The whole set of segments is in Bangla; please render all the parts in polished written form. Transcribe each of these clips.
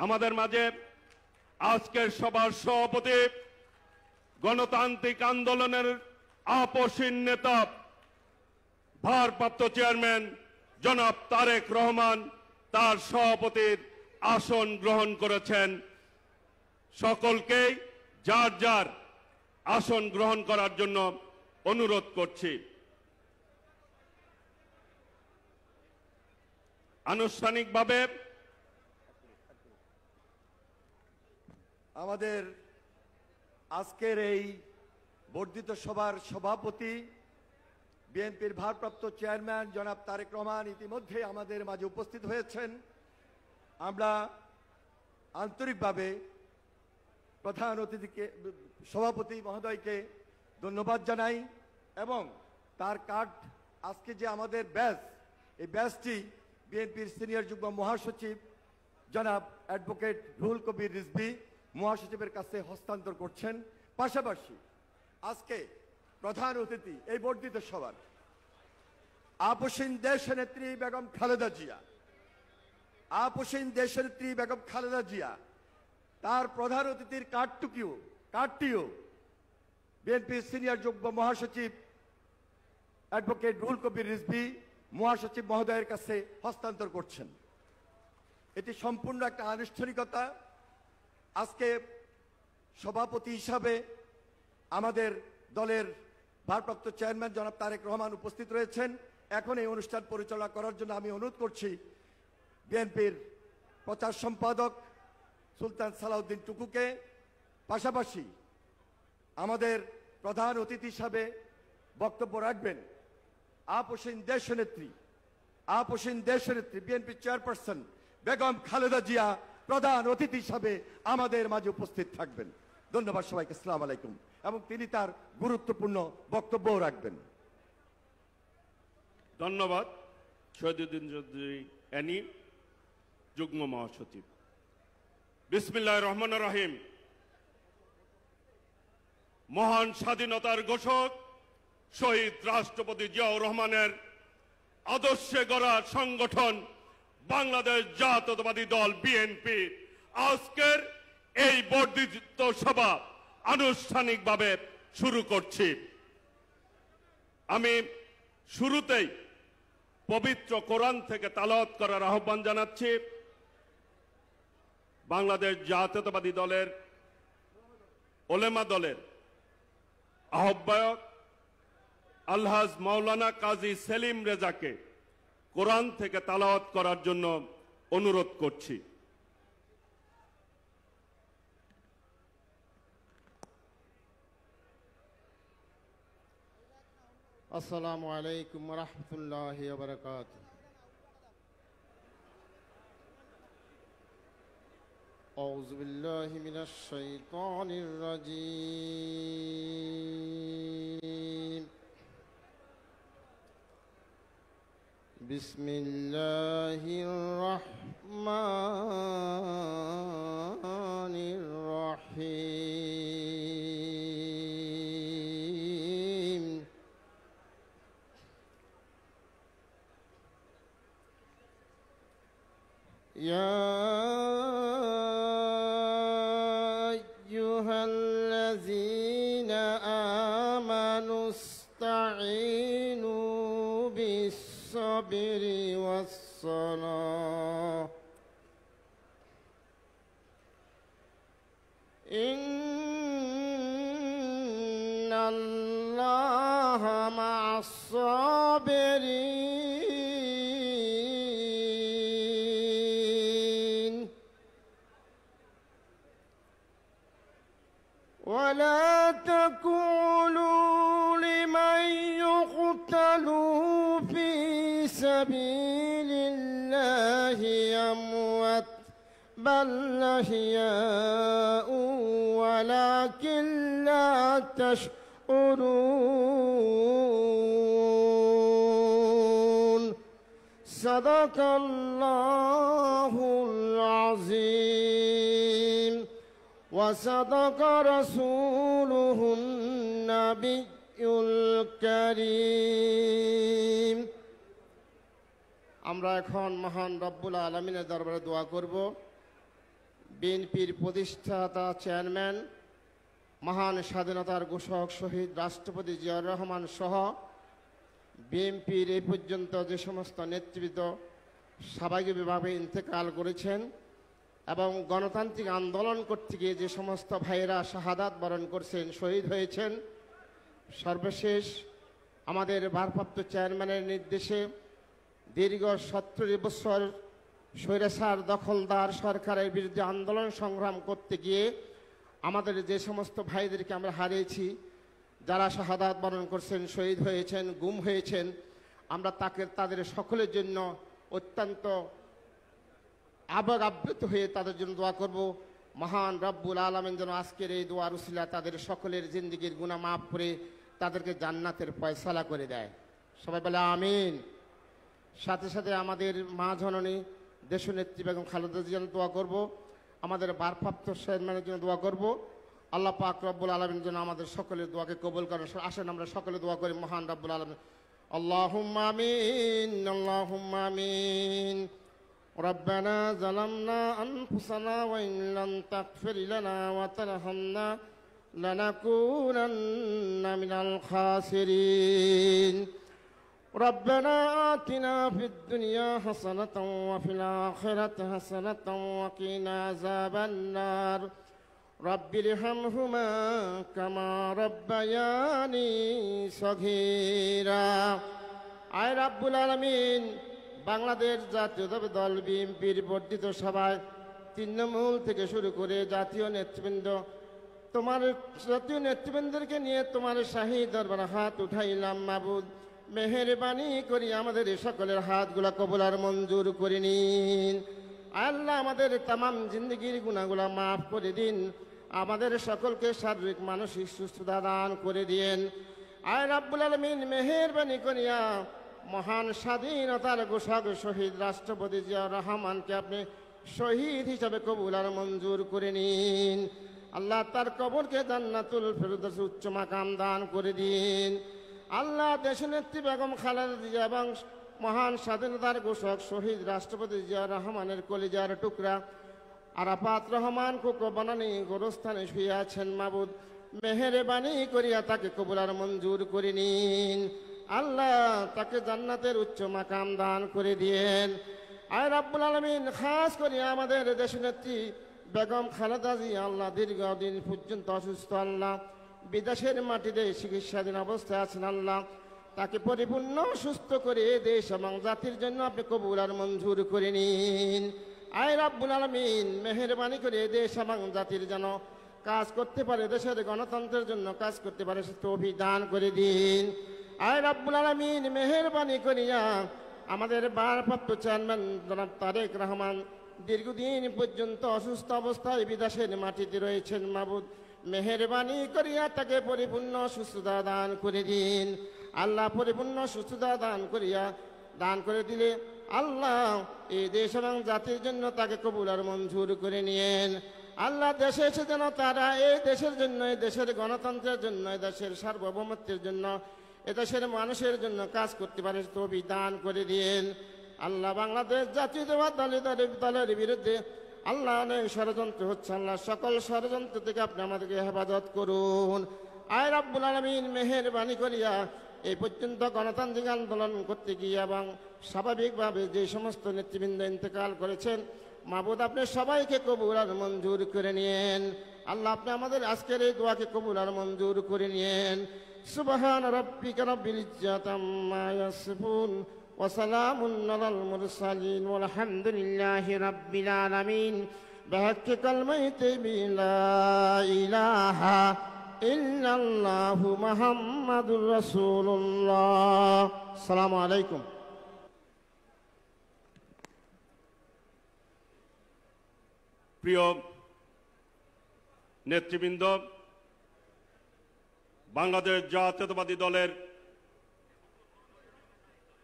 আমাদের মাঝে আজকের সভার সভাপতি, গণতান্ত্রিক আন্দোলনের আপসীন নেতা, ভারপ্রাপ্ত চেয়ারম্যান জনাব তারেক রহমান তার সভাপতির আসন গ্রহণ করেছেন। সকলকে যার যার আসন গ্রহণ করার জন্য অনুরোধ করছি। আনুষ্ঠানিকভাবে আমাদের আজকের এই বর্ধিত সভার সভাপতি, বিএনপির ভারপ্রাপ্ত চেয়ারম্যান জনাব তারেক রহমান ইতিমধ্যে আমাদের মাঝে উপস্থিত হয়েছেন। আমরা আন্তরিকভাবে প্রধান অতিথিকে, সভাপতি মহোদয়কে ধন্যবাদ জানাই এবং তার কার্ড, আজকে যে আমাদের ব্যাচ, এই ব্যাচটি বিএনপির সিনিয়র যুগ্ম মহাসচিব জনাব অ্যাডভোকেট রুহুল কবির রিজভী মহাসচিবের কাছে হস্তান্তর করছেন। পাশাপাশি আজকে প্রধান অতিথি এই বর্ধিত সভার আপসীন দেশনেত্রী বেগম খালেদা জিয়া, আপসীন দেশনেত্রী বেগম খালেদা জিয়া তার প্রধান অতিথির কার্ডটিও বিএনপির সিনিয়র যুগ্ম মহাসচিব অ্যাডভোকেট রুহুল কবির রিজভী মহাসচিব মহোদয়ের কাছে হস্তান্তর করছেন। এটি সম্পূর্ণ একটা আনুষ্ঠানিকতা। আজকে সভাপতি হিসাবে আমাদের দলের ভারপ্রাপ্ত চেয়ারম্যান জনাব তারেক রহমান উপস্থিত রয়েছেন। এখন এই অনুষ্ঠান পরিচালনা করার জন্য আমি অনুরোধ করছি বিএনপির প্রচার সম্পাদক সুলতান সালাউদ্দিন টুকুকে। পাশাপাশি আমাদের প্রধান অতিথি হিসাবে বক্তব্য রাখবেন আপসীন দেশনেত্রী বিএনপি চেয়ারপারসন বেগম খালেদা জিয়া প্রধান অতিথি হিসাবে আমাদের মাঝে উপস্থিত থাকবেন। ধন্যবাদ সবাইকে, আসসালামু আলাইকুম। এবং তিনি তার গুরুত্বপূর্ণ বক্তব্যও রাখবেন। ধন্যবাদ শহীদুদ্দিন চৌধুরী অ্যানি, যুগ্ম মহাসচিব। বিসমিল্লাহির রহমানির রহিম। মহান স্বাধীনতার ঘোষক শহীদ রাষ্ট্রপতি জিয়াউর রহমানের আদর্শে গড়া সংগঠন বাংলাদেশ জাতীয়তাবাদী দল বিএনপি আজকের এই বর্ধিত সভা আনুষ্ঠানিকভাবে শুরু করছি। আমি শুরুতেই পবিত্র কোরআন থেকে তেলাওয়াত করার আহ্বান জানাচ্ছি। বাংলাদেশ জাতীয়তাবাদী দলের ওলেমা দলের আহ্বায়ক আলহাজ মাওলানা কাজী সেলিম রেজাকে কোরআন থেকে তেলাওয়াত করার জন্য অনুরোধ করছি। আসসালামু আলাইকুম ওয়া রাহমাতুল্লাহি ওয়া বারাকাতুহু। আউযু বিল্লাহি মিনাশ শাইতানির রাজীম। বিসমিল্লাহির রহমানির রহিম। ইয়া আইয়ুহাল্লাযীনা আমানু ইসতাঈনু বিস-সাবরি ওয়াস-সালাহ ইন্নাল্লাহা মা'আস-সাবিরিন। ولا تقولوا لمن يقتل في سبيل الله أموات بل أحياء ولكن لا تشعرون. صدق الله العظيم وصدق رسوله النبي الكريم. আমরা এখন মহান রব্বুল আলামিনের দরবারে দোয়া করব। বিএনপির প্রতিষ্ঠাতা চেয়ারম্যান, মহান স্বাধীনতার ঘোষক শহীদ রাষ্ট্রপতি জিয়াউর রহমান সহ বিএনপির এই পর্যন্ত যে সমস্ত নেতৃবৃন্দ স্বাভাবিকভাবে ইন্তেকাল করেছেন এবং গণতান্ত্রিক আন্দোলন করতে গিয়ে যে সমস্ত ভাইয়েরা শাহাদাত বরণ করছেন, শহীদ হয়েছেন, সর্বশেষ আমাদের ভারপ্রাপ্ত চেয়ারম্যানের নির্দেশে দীর্ঘ 70 বছর স্বৈরাচার দখলদার সরকারের বিরুদ্ধে আন্দোলন সংগ্রাম করতে গিয়ে আমাদের যে সমস্ত ভাইদেরকে আমরা হারিয়েছি, যারা শাহাদাত বরণ করছেন, শহীদ হয়েছেন, গুম হয়েছেন, আমরা তাদের সকলের জন্য অত্যন্ত আবেগ আপ্লুত হয়ে তাদের জন্য দোয়া করব। মহান রব্বুল আলামিন যেন আজকের এই দোয়ার উসিলা তাদের সকলের জিন্দেগির গুনাহ মাফ করে তাদেরকে জান্নাতের ফয়সালা করে দেয়। সবাই বলে আমিন। সাথে সাথে আমাদের মা জননী দেশনেত্রী বেগম খালেদা জিয়ার জন্য দোয়া করব, আমাদের ভারপ্রাপ্ত চেয়ারম্যানের জন্য দোয়া করব। আল্লাহ পাক রব্বুল আলামিন যেন আমাদের সকলের দোয়াকে কবুল করেন। আসেন আমরা সকলে দোয়া করি মহান রব্বুল আলামিন। আল্লাহুম্মা আমিন, আল্লাহুম্মা আমিন। রব্বানা যালামনা আনফুসানা ওয়া ইন লাম তাগফির লানা ওয়া তারহামনা লানাকুনান্না মিনাল খাসিরিন। ربنا آتنا في الدنيا حسنة وفي الآخرة حسنة وقنا عذاب النار رب ارحمهما كما ربياني صغيرا। আয় রাব্বুল আলামিন, বাংলাদেশ জাতীয়তাবাদী দল বিএনপির বর্ধিত সভায় তৃণমূল থেকে শুরু করে জাতীয় নেতৃবৃন্দ, তোমার জাতীয় নেতৃবৃন্দকে নিয়ে তোমার শাহী দরবার হাত উঠাইলাম। মাবুদ, মেহেরবানি করি আমাদের সকলের হাতগুলা কবুল আর মঞ্জুর করে নিন। আল্লাহ আমাদের তামাম জিন্দগির গুনাহগুলা মাফ করে দিন, আমাদের সকলকে শারীরিক মানসিক সুস্থতা দান করে দিন। আয় রাব্বুল আলামিন, মেহেরবানি করিয়া মহান স্বাধীনতার ঘোষক শহীদ রাষ্ট্রপতি জিয়াউর রহমানকে আপনি শহীদ হিসাবে কবুল আর মঞ্জুর করে নিন। আল্লাহ তার কবরকে জান্নাতুল ফেরদৌস উচ্চ মাকাম দান করে দিন। আল্লাহ দেশনেত্রী বেগম খালেদা জিয়া এবং মহান স্বাধীনতার ঘোষক শহীদ রাষ্ট্রপতি জিয়াউর রহমানের কলিজার টুকরা আরাফাত রহমান কোকো বনানী গোরস্থানে শুয়ে আছেন। মাবুদ, মেহেরবানি করিয়া তাকে কবুল আর মঞ্জুর করে নিন। আল্লাহ তাকে জান্নাতের উচ্চ মাকাম দান করে দিয়েন। আয় রাব্বুল আলামিন, খাস করিয়া আমাদের দেশনেত্রী বেগম খালেদা জিয়া আল্লাহ দীর্ঘদিন পর্যন্ত অসুস্থ, আল্লাহ বিদেশের মাটিতে চিকিৎসাধীন অবস্থায় আছেন। আল্লাহ তাকে পরিপূর্ণ সুস্থ করে দেশ এবং জাতির জন্য আপনি কবুল আর মঞ্জুর করে নিন। আয় রাব্বুল আলামিন, মেহেরবানি করে দেশ এবং জাতির যেন কাজ করতে পারে, দেশের গণতন্ত্রের জন্য কাজ করতে পারে, সে তৌফিক দান করে দিন। আয় রাব্বুল আলামিন, মেহেরবানি করিয়া আমাদের ভারপ্রাপ্ত চেয়ারম্যান জনাব তারেক রহমান দীর্ঘদিন পর্যন্ত অসুস্থ অবস্থায় বিদেশের মাটিতে রয়েছেন। মাবুদ, মেহেরবানি করিয়া তাকে পরিপূর্ণ সুস্থতা দান করে দিন। আল্লাহ পরিপূর্ণ সুস্থতা দান করে দিলে আল্লাহ এই দেশ এবং জাতির জন্য তাকে কবুল আর মঞ্জুর করে নিয়েন। আল্লাহ দেশে এসে যেন তারা এই দেশের জন্য, এই দেশের গণতন্ত্রের জন্য, এই দেশের সার্বভৌমত্বের জন্য, এ দেশের মানুষের জন্য কাজ করতে পারে, তৌফিক দান করে দিন। আল্লাহ বাংলাদেশ জাতীয়তাবাদী দলের বিরুদ্ধে আল্লাহ অনেক ষড়যন্ত্র হচ্ছে, আল্লাহ সকল ষড়যন্ত্র থেকে আপনি আমাদেরকে হেফাজত করুন। আয় রাব্বুল আলামিন, মেহেরবানি করিয়া এই পর্যন্ত গণতান্ত্রিক আন্দোলন করতে গিয়ে এবং স্বাভাবিকভাবে যে সমস্ত নেতৃবৃন্দ ইন্তেকাল করেছেন, মাবুদ আপনি সবাইকে কবুল আর মঞ্জুর করে নিয়েন। আল্লাহ আপনি আমাদের আজকের এই দোয়াকে কবুল আর মঞ্জুর করে নিয়েন। সুবহান রাব্বিকা রাব্বিল ইজ্জাতি আম্মা ইয়াসিফুন ওয়া সালামুন আলাল মুরসালিন ওয়ালহামদুলিল্লাহি রাব্বিল আলামিন। বিহাক্কি কালিমাতি লা ইলাহা ইল্লাল্লাহু মুহাম্মাদুর রাসূলুল্লাহ। আসসালামু আলাইকুম। প্রিয় নেতৃবৃন্দ, বাংলাদেশ জাতীয়তাবাদী দলের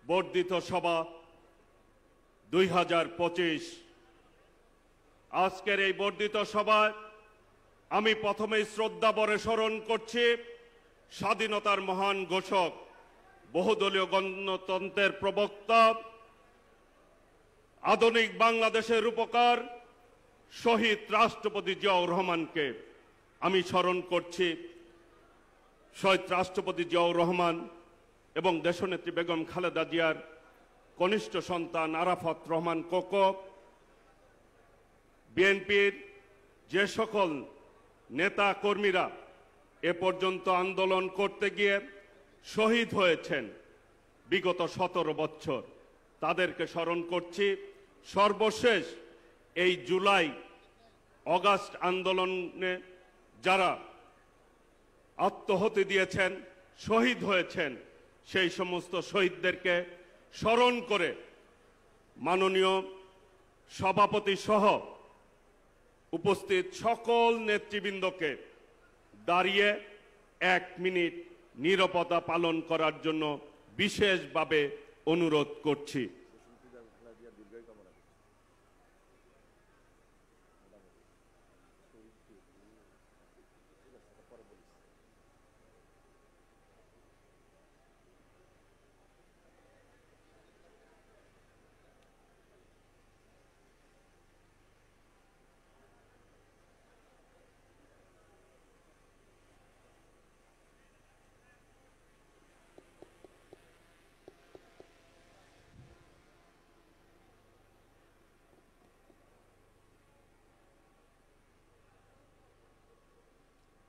বর্ধিত সভা 2025, আজকের এই বর্ধিত সভায় আমি প্রথমেই শ্রদ্ধা ভরে স্মরণ করছি স্বাধীনতার মহান ঘোষক, বহুদলীয় গণতন্ত্রের প্রবক্তা, আধুনিক বাংলাদেশের রূপকার শহীদ রাষ্ট্রপতি জিয়াউর রহমানকে আমি স্মরণ করছি। শহীদ রাষ্ট্রপতি জিয়াউর রহমান এবং দেশনেত্রী বেগম খালেদা জিয়ার কনিষ্ঠ সন্তান আরাফাত রহমান কোকো, বিএনপির যে সকল নেতা কর্মীরা এ পর্যন্ত আন্দোলন করতে গিয়ে শহীদ হয়েছেন বিগত 17 বছর, তাদেরকে স্মরণ করছি। সর্বশেষ এই জুলাই অগাস্ট আন্দোলনে যারা আত্মহতি দিয়েছেন, শহীদ হয়েছেন, সেই সমস্ত শহীদদেরকে স্মরণ করে মাননীয় সভাপতি সহ উপস্থিত সকল নেতৃবৃন্দকে দাঁড়িয়ে 1 মিনিট নীরবতা পালন করার জন্য বিশেষভাবে অনুরোধ করছি।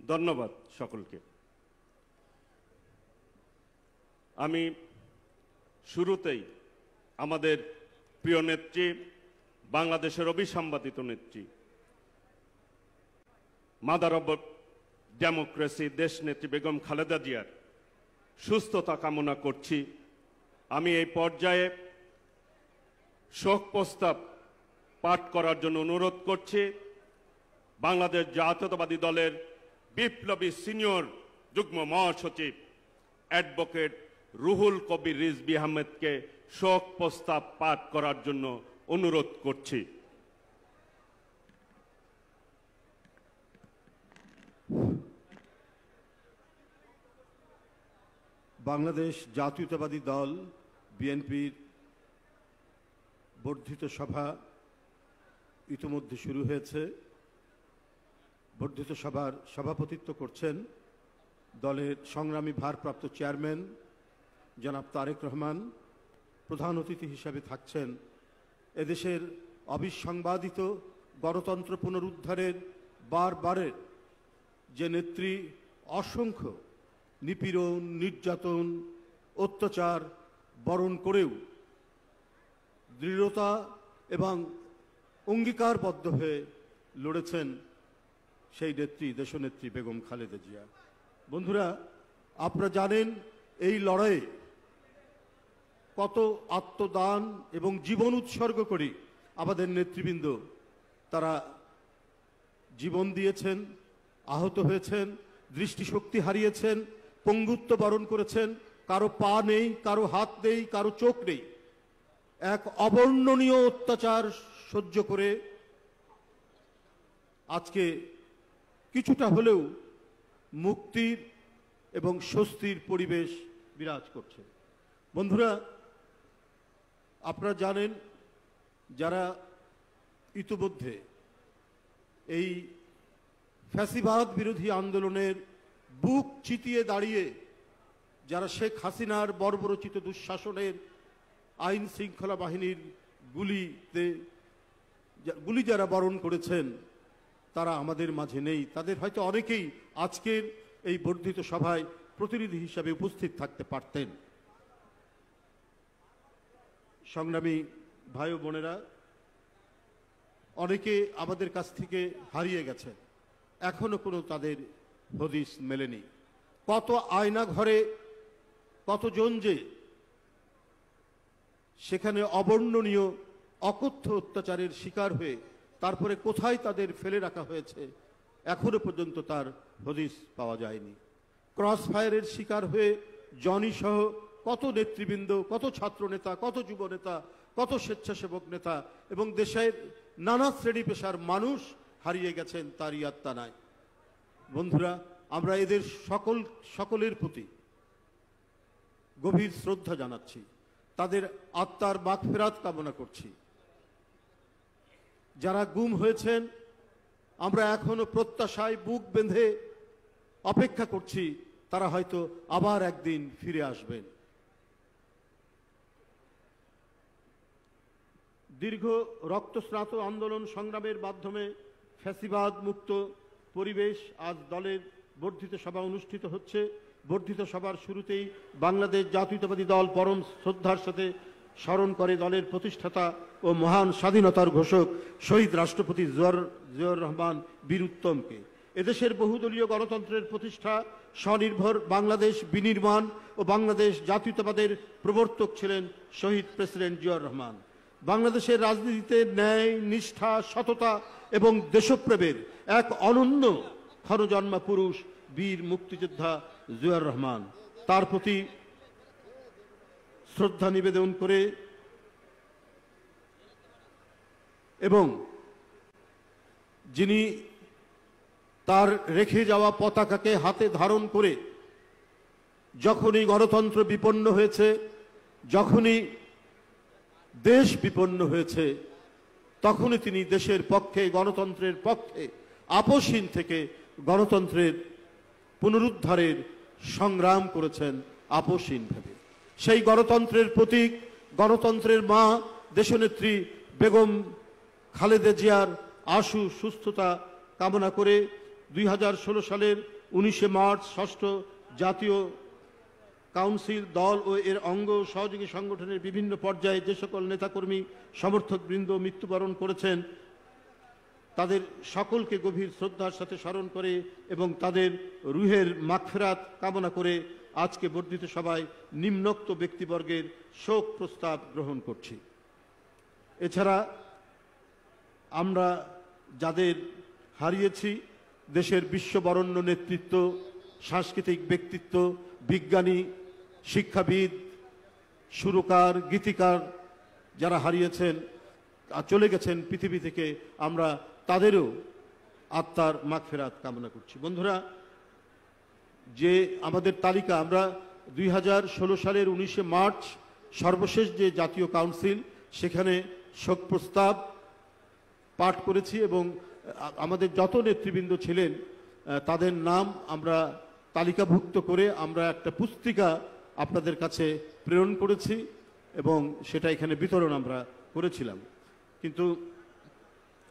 ধন্যবাদ সকলকে। আমি শুরুতেই আমাদের প্রিয় নেত্রী, বাংলাদেশের অবিসংবাদিত নেত্রী, মাদার অব ডেমোক্রেসি দেশনেত্রী বেগম খালেদা জিয়ার সুস্থতা কামনা করছি। আমি এই পর্যায়ে শোক প্রস্তাব পাঠ করার জন্য অনুরোধ করছি বাংলাদেশ জাতীয়তাবাদী দলের বিপ্লবী সিনিয়র যুগ্ম মহাসচিব অ্যাডভোকেট রুহুল কবির রিজভী আহমেদকে শোক প্রস্তাব পাঠ করার জন্য অনুরোধ করছি। বাংলাদেশ জাতীয়তাবাদী দল বিএনপির বর্ধিত সভা ইতিমধ্যে শুরু হয়েছে। বর্ধিত সভার সভাপতিত্ব করছেন দলের সংগ্রামী ভারপ্রাপ্ত চেয়ারম্যান জনাব তারেক রহমান। প্রধান অতিথি হিসাবে থাকছেন এদেশের অবিসংবাদিত গণতন্ত্র পুনরুদ্ধারের বারবারের যে নেত্রী অসংখ্য নিপীড়ন, নির্যাতন, অত্যাচার বরণ করেও দৃঢ়তা এবং অঙ্গীকারবদ্ধ হয়ে লড়েছেন সেই নেত্রী, দেশনেত্রী বেগম খালেদা জিয়া। বন্ধুরা, আপনারা জানেন এই লড়াইয়ে কত আত্মদান এবং জীবন উৎসর্গ করে আমাদের নেতৃবৃন্দ তারা জীবন দিয়েছেন, আহত হয়েছেন, দৃষ্টিশক্তি হারিয়েছেন, পঙ্গুত্ব বরণ করেছেন, কারো পা নেই, কারো হাত নেই, কারো চোখ নেই। এক অবর্ণনীয় অত্যাচার সহ্য করে আজকে কিছুটা হলেও মুক্তির এবং স্বস্তির পরিবেশ বিরাজ করছে। বন্ধুরা, আপনারা জানেন যারা ইতিমধ্যে এই ফ্যাসিবাদ বিরোধী আন্দোলনের বুক চিতিয়ে দাঁড়িয়ে যারা শেখ হাসিনার বর্বরচিত দুঃশাসনের আইন শৃঙ্খলা বাহিনীর গুলি যারা বরণ করেছেন তারা আমাদের মাঝে নেই। তাদের হয়তো অনেকেই আজকের এই বর্ধিত সভায় প্রতিনিধি হিসাবে উপস্থিত থাকতে পারতেন। সংগ্রামী ভাই ও বোনেরা, অনেকে আমাদের কাছ থেকে হারিয়ে গেছেন, এখনো কোনো তাদের হদিস মেলেনি। কত আয়না ঘরে কতজন যে সেখানে অবর্ণনীয় অকথ্য অত্যাচারের শিকার হয়ে তারপরে কোথায় তাদের ফেলে রাখা হয়েছে এখনো পর্যন্ত তার হদিস পাওয়া যায়নি। ক্রস ফায়ারের শিকার হয়ে জনি সহ কত নেতৃবৃন্দ, কত ছাত্র নেতা, কত যুব নেতা, কত স্বেচ্ছাসেবক নেতা এবং দেশের নানা শ্রেণী পেশার মানুষ হারিয়ে গেছেন, তারই আত্মা নাই। বন্ধুরা, আমরা এদের সকলের প্রতি গভীর শ্রদ্ধা জানাচ্ছি, তাদের আত্মার মাগফিরাত কামনা করছি। যারা গুম হয়েছেন, আমরা এখনো প্রত্যাশায় বুক বেঁধে অপেক্ষা করছি তারা হয়তো আবার একদিন ফিরে আসবেন। দীর্ঘ রক্তস্নাত আন্দোলন সংগ্রামের মাধ্যমে ফ্যাসিবাদ মুক্ত পরিবেশ আজ দলের বর্ধিত সভা অনুষ্ঠিত হচ্ছে। বর্ধিত সভার শুরুতেই বাংলাদেশ জাতীয়তাবাদী দল পরম শ্রদ্ধার সাথে স্মরণ করে দলের প্রতিষ্ঠাতা ও মহান স্বাধীনতার ঘোষক শহীদ রাষ্ট্রপতি জিয়াউর রহমান বীর উত্তমকে। এদেশের বহুদলীয় গণতন্ত্রের প্রতিষ্ঠা, স্বনির্ভর বাংলাদেশ বিনির্মাণ ও বাংলাদেশ জাতীয়তাবাদের প্রবর্তক ছিলেন শহীদ প্রেসিডেন্ট জিয়াউর রহমান। বাংলাদেশের রাজনীতিতে ন্যায়, নিষ্ঠা, সততা এবং দেশপ্রেমের এক অনন্য ক্ষণজন্মা পুরুষ বীর মুক্তিযোদ্ধা জিয়াউর রহমান। তার প্রতি শ্রদ্ধা নিবেদন করে এবং যিনি তার রেখে যাওয়া পতাকাকে হাতে ধারণ করে যখনই গণতন্ত্র বিপন্ন হয়েছে, যখনই দেশ বিপন্ন হয়েছে, তখনই তিনি দেশের পক্ষে, গণতন্ত্রের পক্ষে আপোষহীন থেকে গণতন্ত্রের পুনরুদ্ধারের সংগ্রাম করেছেন আপোষহীনভাবে। সেই গণতন্ত্রের প্রতীক, গণতন্ত্রের মা দেশনেত্রী বেগম খালেদা জিয়ার আশু সুস্থতা কামনা করে 2016 সালের 19 মার্চ ষষ্ঠ জাতীয় কাউন্সিল দল ও এর অঙ্গ সহযোগী সংগঠনের বিভিন্ন পর্যায়ে যে সকল নেতাকর্মী সমর্থকবৃন্দ মৃত্যুবরণ করেছেন তাদের সকলকে গভীর শ্রদ্ধার সাথে স্মরণ করে এবং তাদের রুহের মাগফিরাত কামনা করে আজকে বর্ধিত সভায় নিম্নোক্ত ব্যক্তিবর্গের শোক প্রস্তাব গ্রহণ করছি। এছাড়া আমরা যাদের হারিয়েছি, দেশের বিশ্ববরেণ্য নেতৃত্ব, সাংস্কৃতিক ব্যক্তিত্ব, বিজ্ঞানী, শিক্ষাবিদ, সুরকার, গীতিকার যারা হারিয়েছেন, চলে গেছেন পৃথিবী থেকে, আমরা তাদেরও আত্মার মাগফিরাত কামনা করছি। বন্ধুরা, যে আমাদের তালিকা, আমরা 2016 সালের 19 মার্চ সর্বশেষ যে জাতীয় কাউন্সিল, সেখানে শোক প্রস্তাব পাঠ করেছি এবং আমাদের যত নেতৃবৃন্দ ছিলেন তাদের নাম আমরা তালিকাভুক্ত করে আমরা একটা পুস্তিকা আপনাদের কাছে প্রেরণ করেছি এবং সেটা এখানে বিতরণ আমরা করেছিলাম। কিন্তু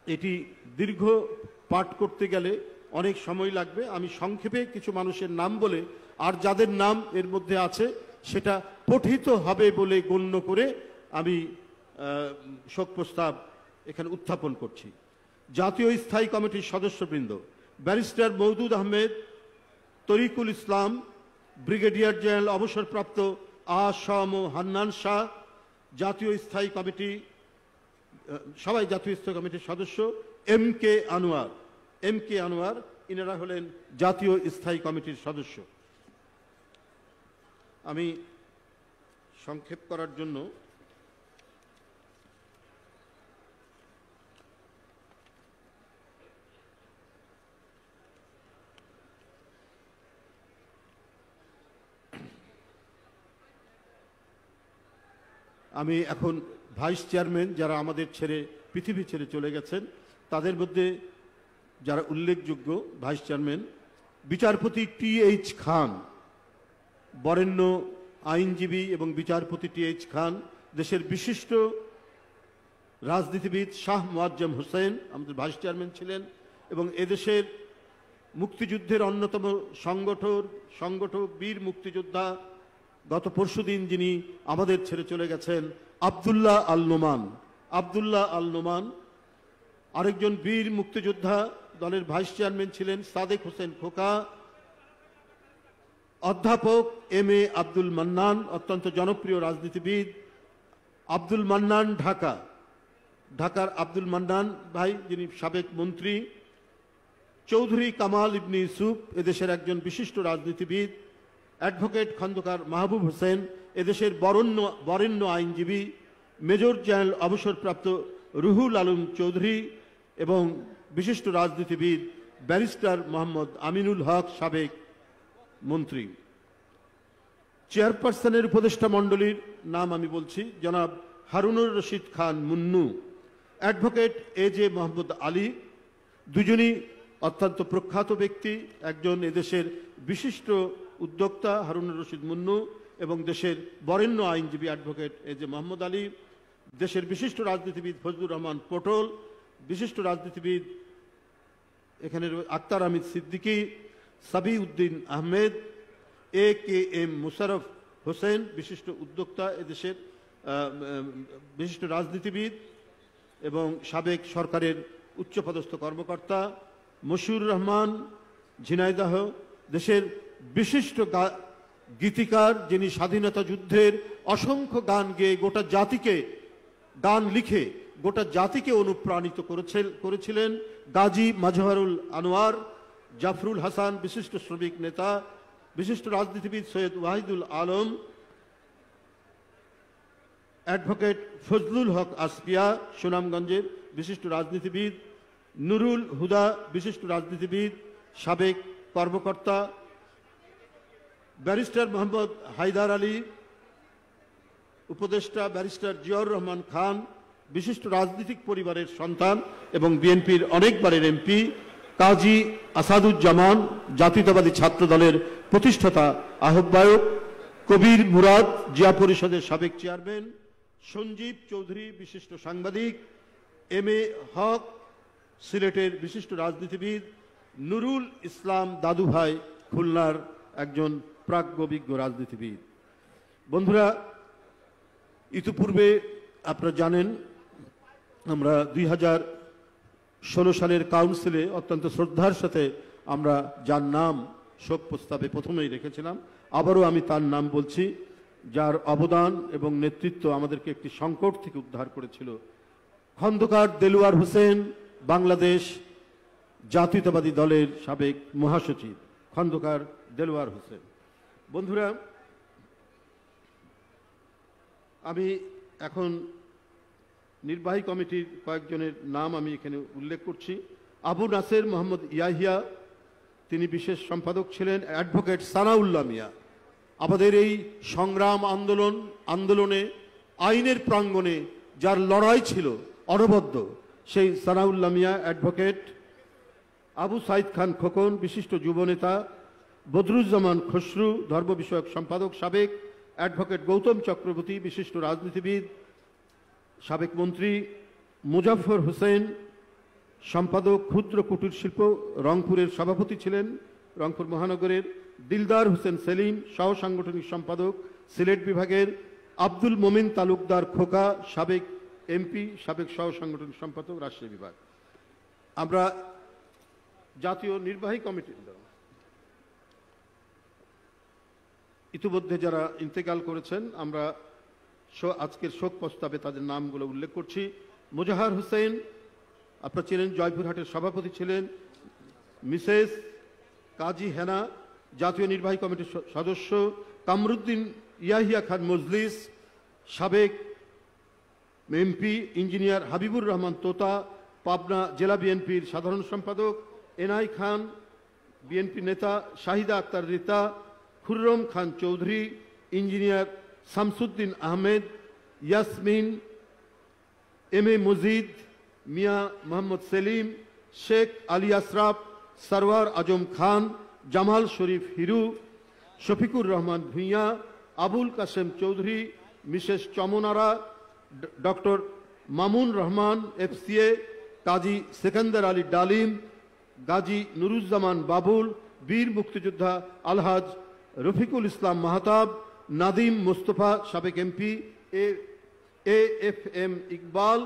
এটি দীর্ঘ পাঠ করতে গেলে অনেক সময় লাগবে। আমি সংক্ষেপে কিছু মানুষের নাম বলে, আর যাদের নাম এর মধ্যে আছে সেটা পঠিত হবে বলে গণ্য করে আমি শোক প্রস্তাব এখানে উত্থাপন করছি। জাতীয় স্থায়ী কমিটির সদস্যবৃন্দ: ব্যারিস্টার মওদুদ আহমেদ, তরিকুল ইসলাম, ব্রিগেডিয়ার জেনারেল অবসরপ্রাপ্ত আ.শ.ম হান্নান শাহ। জাতীয় স্থায়ী কমিটি, সবাই জাতীয় স্থায়ী কমিটির সদস্য। এম.কে. আনোয়ার, ইনারা হলেন জাতীয় স্থায়ী কমিটির সদস্য। আমি সংক্ষেপ করার জন্য আমি এখন ভাইস চেয়ারম্যান যারা আমাদের ছেড়ে পৃথিবী ছেড়ে চলে গেছেন তাদের মধ্যে যারা উল্লেখযোগ্য ভাইস চেয়ারম্যান: বিচারপতি T.H. খান, বরেণ্য আইনজীবী এবং বিচারপতি T.H. খান। দেশের বিশিষ্ট রাজনীতিবিদ শাহ মোয়াজ্জেম হোসেন আমাদের ভাইস চেয়ারম্যান ছিলেন এবং এদেশের মুক্তিযুদ্ধের অন্যতম সংগঠক বীর মুক্তিযোদ্ধা, গত পরশুদিন যিনি আমাদের ছেড়ে চলে গেছেন, আব্দুল্লাহ আল নোমান। আরেকজন বীর মুক্তিযোদ্ধা, দলের ভাইস চেয়ারম্যান ছিলেন সাদেক হোসেন খোকা। অধ্যাপক M.A. আব্দুল মান্নান, অত্যন্ত জনপ্রিয় রাজনীতিবিদ। আব্দুল মান্নান, ঢাকার আব্দুল মান্নান ভাই, যিনি সাবেক মন্ত্রী। চৌধুরী কামাল ইবনে ইউসুফ, এদেশের একজন বিশিষ্ট রাজনীতিবিদ। অ্যাডভোকেট খন্দকার মাহবুব হোসেন, এদেশের বরেণ্য আইনজীবী। মেজর জেনারেল অবসরপ্রাপ্ত রুহুল আলম চৌধুরী এবং বিশিষ্ট রাজনীতিবিদ ব্যারিস্টার মোহাম্মদ আমিনুল হক, সাবেক মন্ত্রী। চেয়ারপারসনের উপদেষ্টা মণ্ডলীর নাম আমি বলছি: জনাব হারুনুর রশিদ খান মুন্নু, অ্যাডভোকেট এজে মোহাম্মদ আলী, দুজনই অত্যন্ত প্রখ্যাত ব্যক্তি। একজন এদেশের বিশিষ্ট উদ্যোক্তা হারুনুর রশিদ মুন্নু এবং দেশের বরেণ্য আইনজীবী অ্যাডভোকেট এজে মোহাম্মদ আলী, দেশের বিশিষ্ট রাজনীতিবিদ ফজলুর রহমান পটল, বিশিষ্ট রাজনীতিবিদ এখানে আক্তার আহমেদ সিদ্দিকী, সাবি উদ্দিন আহমেদ, AKM মুশারফ হোসেন, বিশিষ্ট উদ্যোক্তা এদেশের বিশিষ্ট রাজনীতিবিদ এবং সাবেক সরকারের উচ্চপদস্থ কর্মকর্তা, মশিউর রহমান ঝিনাইদহ, দেশের বিশিষ্ট গীতিকার যিনি স্বাধীনতা যুদ্ধের অসংখ্য গান গেয়ে গোটা জাতিকে, গান লিখে গোটা জাতিকে অনুপ্রাণিত করেছিলেন, গাজী মাজহারুল আনোয়ার, জাফরুল হাসান, বিশিষ্ট শ্রমিক নেতা, বিশিষ্ট রাজনীতিবিদ সৈয়দ ওয়াহিদুল আলম, অ্যাডভোকেট ফজলুল হক আসপিয়া সুনামগঞ্জের বিশিষ্ট রাজনীতিবিদ, নুরুল হুদা বিশিষ্ট রাজনীতিবিদ, সাবেক কর্মকর্তা, ব্যারিস্টার মোহাম্মদ হায়দার আলী, উপদেষ্টা ব্যারিস্টার জিয়াউর রহমান খান, বিশিষ্ট রাজনৈতিক পরিবারের সন্তান এবং বিএনপির অনেকবারের এমপি, কাজী আসাদুজ্জামান, জাতীয়তাবাদী ছাত্র দলের প্রতিষ্ঠাতা আহ্বায়ক, কবির মুরাদ, জিয়া পরিষদের সাবেক চেয়ারম্যান, সঞ্জীব চৌধুরী, বিশিষ্ট সাংবাদিক, MA হক, সিলেটের বিশিষ্ট রাজনীতিবিদ, নুরুল ইসলাম দাদুভাই, খুলনার একজন প্রাজ্ঞবিজ্ঞ রাজনীতিবিদ। বন্ধুরা, ইতিপূর্বে আপনারা জানেন আমরা 2016 সালের কাউন্সিলে অত্যন্ত শ্রদ্ধার সাথে আমরা যার নাম শোক প্রস্তাবে প্রথমেই রেখেছিলাম, আবারও আমি তার নাম বলছি, যার অবদান এবং নেতৃত্ব আমাদেরকে একটি সংকট থেকে উদ্ধার করেছিল, খন্দকার দেলোয়ার হোসেন, বাংলাদেশ জাতীয়তাবাদী দলের সাবেক মহাসচিব খন্দকার দেলোয়ার হোসেন। বন্ধুরা, আমি এখন নির্বাহী কমিটির কয়েকজনের নাম আমি এখানে উল্লেখ করছি। আবু নাসের মোহাম্মদ ইয়াহিয়া, তিনি বিশেষ সম্পাদক ছিলেন। অ্যাডভোকেট সানাউল্লাহ মিয়া, আমাদের এই সংগ্রাম আন্দোলনে আইনের প্রাঙ্গণে যার লড়াই ছিল অনবদ্য, সেই সানাউল্লাহ মিয়া অ্যাডভোকেট। আবু সাইদ খান খোকন, বিশিষ্ট যুবনেতা। বদরুজ্জামান খসরু, ধর্ম বিষয়ক সম্পাদক সাবেক। অ্যাডভোকেট গৌতম চক্রবর্তী, বিশিষ্ট রাজনীতিবিদ, সাবেক মন্ত্রী। মুজাফফর হোসেন, সম্পাদক ক্ষুদ্র কুটির শিল্প, রংপুরের সভাপতি ছিলেন রংপুর মহানগরের। দিলদার হোসেন সেলিম, সহ সাংগঠনিক সম্পাদক সিলেট বিভাগের। আব্দুল মোমিন তালুকদার খোকা, সাবেক এমপি, সাবেক সহ সাংগঠনিক সম্পাদক রাজশাহী বিভাগ। আমরা জাতীয় নির্বাহী কমিটির ইতিমধ্যে যারা ইন্তেকাল করেছেন, আমরা আজকের শোক প্রস্তাবে তাদের নামগুলো উল্লেখ করছি। মোজাহার হোসেন, আপনারা ছিলেন, জয়পুরহাটের সভাপতি ছিলেন। মিসেস কাজী হেনা, জাতীয় নির্বাহী কমিটির সদস্য। কামরুদ্দিন ইয়াহিয়া খান মজলিস, সাবেক এমপি। ইঞ্জিনিয়ার হাবিবুর রহমান তোতা, পাবনা জেলা বিএনপির সাধারণ সম্পাদক। এনআই খান, বিএনপি নেতা। Shahida Akhtar Rita. Khurram Khan Chowdhury. Engineer Shamsuddin Ahmed. Yasmin. MA Majid, Mia Mohammad Selim, Sheikh Ali Ashraf, Sarwar Azam Khan, Jamal Sharif Hiru, Shafiqur Rahman Bhuiyan, Abul Kashem Chowdhury, Mrs Chamanara, doctor Mamun Rahman FCA, Kazi Sekendar Ali Dalim, Gazi Nuruzzaman Babul, বীর মুক্তিযোদ্ধা আলহাজ রফিকুল ইসলাম মাহতাব, নাদিম মোস্তফা, সাবেক MP. AFM Iqbal,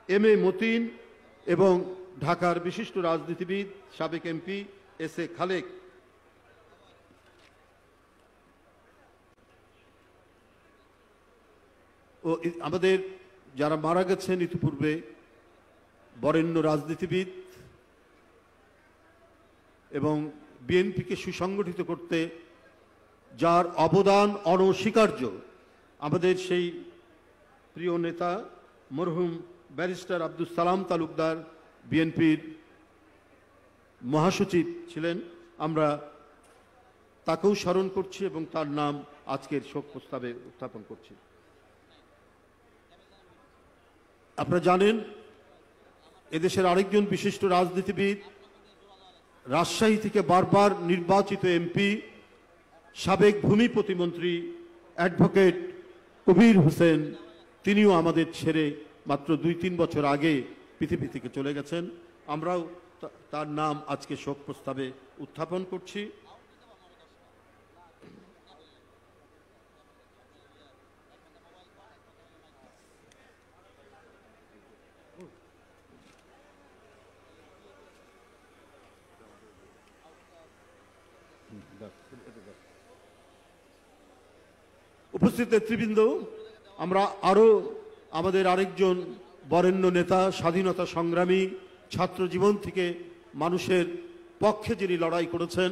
MA Matin এবং ঢাকার বিশিষ্ট রাজনীতিবিদ সাবেক এমপি SA খালেক। ও আমাদের যারা মারা গেছেন ইতিপূর্বে, বরেণ্য রাজনীতিবিদ এবং বিএনপিকে সুসংগঠিত করতে যার অবদান অনস্বীকার্য, আমাদের সেই প্রিয় নেতা মরহুম ব্যারিস্টার আব্দুল সালাম তালুকদার, বিএনপির মহাসচিব ছিলেন। আমরা তাকেও স্মরণ করছি এবং তার নাম আজকের শোক প্রস্তাবে উত্থাপন করছি। আপনারা জানেন এদেশের আরেকজন বিশিষ্ট রাজনীতিবিদ, রাজশাহী থেকে বারবার নির্বাচিত এমপি, সাবেক ভূমি প্রতিমন্ত্রী অ্যাডভোকেট কবির হোসেন, তিনিও আমাদের ছেড়ে মাত্র 2-3 বছর আগে পৃথিবী থেকে চলে গেছেন। আমরাও তার নাম আজকে শোক প্রস্তাবে উত্থাপন করছি। উপস্থিত নেতৃবৃন্দ, আমরা আরো আমাদের আরেকজন বরেণ্য নেতা, স্বাধীনতা সংগ্রামী, ছাত্র জীবন থেকে মানুষের পক্ষে যিনি লড়াই করেছেন,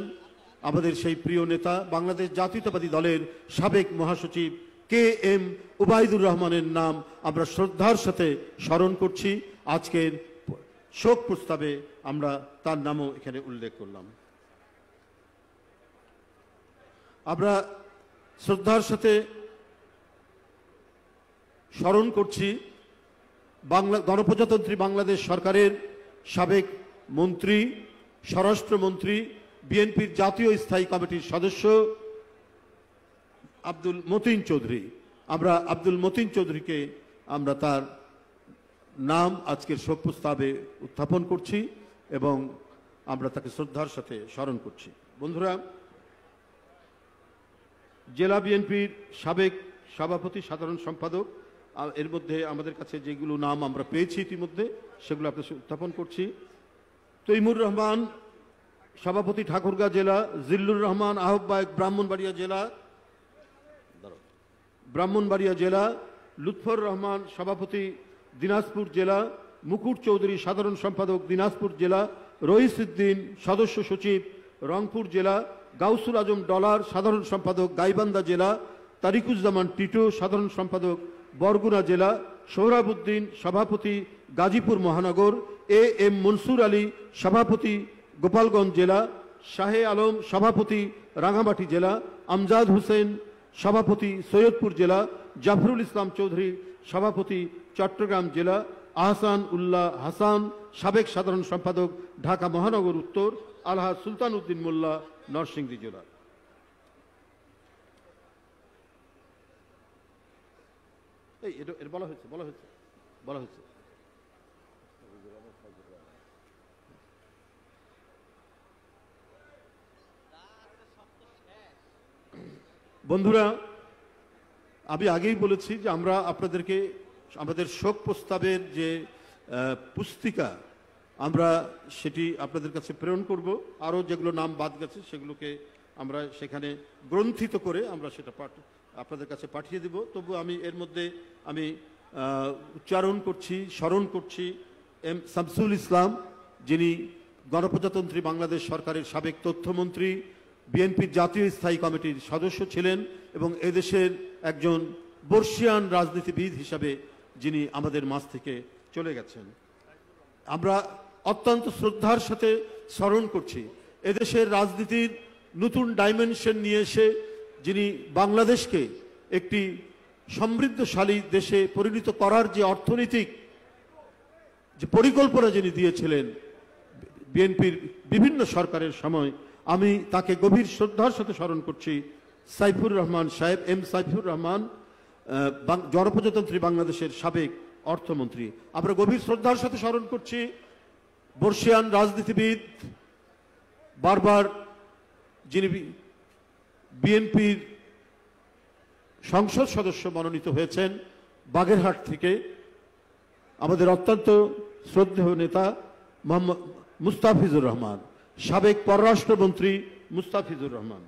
আমাদের সেই প্রিয় নেতা, বাংলাদেশ জাতীয়তাবাদী দলের সাবেক মহাসচিব KM উবাইদুর রহমানের নাম আমরা শ্রদ্ধার সাথে স্মরণ করছি। আজকের শোক প্রস্তাবে আমরা তার নামও এখানে উল্লেখ করলাম। আমরা শ্রদ্ধার সাথে স্মরণ করছি গণপ্রজাতন্ত্রী বাংলাদেশ সরকারের সাবেক মন্ত্রী, স্বরাষ্ট্রমন্ত্রী, বিএনপির জাতীয় স্থায়ী কমিটির সদস্য আব্দুল মতিন চৌধুরী। আমরা আব্দুল মতিন চৌধুরীকে আমরা তার নাম আজকের শোক প্রস্তাবে উত্থাপন করছি এবং আমরা তাকে শ্রদ্ধার সাথে স্মরণ করছি। বন্ধুরা, জেলা বিএনপির সাবেক সভাপতি, সাধারণ সম্পাদক, এর মধ্যে আমাদের কাছে যেগুলো নাম আমরা পেয়েছি ইতিমধ্যে সেগুলো আপনার উত্থাপন করছি। তৈমুর রহমান, সভাপতি ঠাকুরগাঁ জেলা। জিল্লুর রহমান, আহ্বায়ক ব্রাহ্মণবাড়িয়া জেলা। লুৎফর রহমান, সভাপতি দিনাজপুর জেলা। মুকুট চৌধুরী, সাধারণ সম্পাদক দিনাজপুর জেলা। রইসউদ্দিন, সদস্য সচিব রংপুর জেলা। গাউসুল আজম ডলার, সাধারণ সম্পাদক গাইবান্ধা জেলা। তারিকুজ্জামান টিটো, সাধারণ সম্পাদক বরগুনা জেলা। সোহরাবুদ্দিন, সভাপতি গাজীপুর মহানগর। AM মনসুর আলী, সভাপতি গোপালগঞ্জ জেলা। শাহে আলম, সভাপতি রাঙামাটি জেলা। আমজাদ হোসেন, সভাপতি সৈয়দপুর জেলা। জাফরুল ইসলাম চৌধুরী, সভাপতি চট্টগ্রাম জেলা। আহসান উল্লাহ হাসান, সাবেক সাধারণ সম্পাদক ঢাকা মহানগর উত্তর। আলহাজ সুলতান উদ্দিন মোল্লা, নরসিংদী জেলা। বলা হয়েছে। বন্ধুরা, আমি আগেই বলেছি যে আমরা আপনাদেরকে আমাদের শোক প্রস্তাবের যে পুস্তিকা আমরা সেটি আপনাদের কাছে প্রেরণ করব। আরও যেগুলো নাম বাদ গেছে সেগুলোকে আমরা সেখানে গ্রন্থিত করে আমরা সেটা আপনাদের কাছে পাঠিয়ে দেব। তবু আমি এর মধ্যে আমি উচ্চারণ করছি, স্মরণ করছি M শামসুল ইসলাম, যিনি গণপ্রজাতন্ত্রী বাংলাদেশ সরকারের সাবেক তথ্যমন্ত্রী, বিএনপির জাতীয় স্থায়ী কমিটির সদস্য ছিলেন এবং এদেশের একজন বর্ষিয়ান রাজনীতিবিদ হিসাবে যিনি আমাদের মাঝ থেকে চলে গেছেন। আমরা অত্যন্ত শ্রদ্ধার সাথে স্মরণ করছি এদেশের রাজনীতির নতুন ডাইমেনশন নিয়ে এসে যিনি বাংলাদেশকে একটি সমৃদ্ধশালী দেশে পরিণত করার যে অর্থনৈতিক যে পরিকল্পনা যিনি দিয়েছিলেন বিএনপির বিভিন্ন সরকারের সময়, আমি তাকে গভীর শ্রদ্ধার সাথে স্মরণ করছি। সাইফুর রহমান সাহেব, M সাইফুর রহমান, গণপ্রজাতন্ত্রী বাংলাদেশের সাবেক অর্থমন্ত্রী। আমরা গভীর শ্রদ্ধার সাথে স্মরণ করছি বর্ষিয়ান রাজনীতিবিদ, বারবার যিনি বিএনপির সংসদ সদস্য মনোনীত হয়েছেন বাগেরহাট থেকে, আমাদের অত্যন্ত শ্রদ্ধেয় নেতা মোহাম্মদ মুস্তাফিজুর রহমান, সাবেক পররাষ্ট্রমন্ত্রী মুস্তাফিজুর রহমান।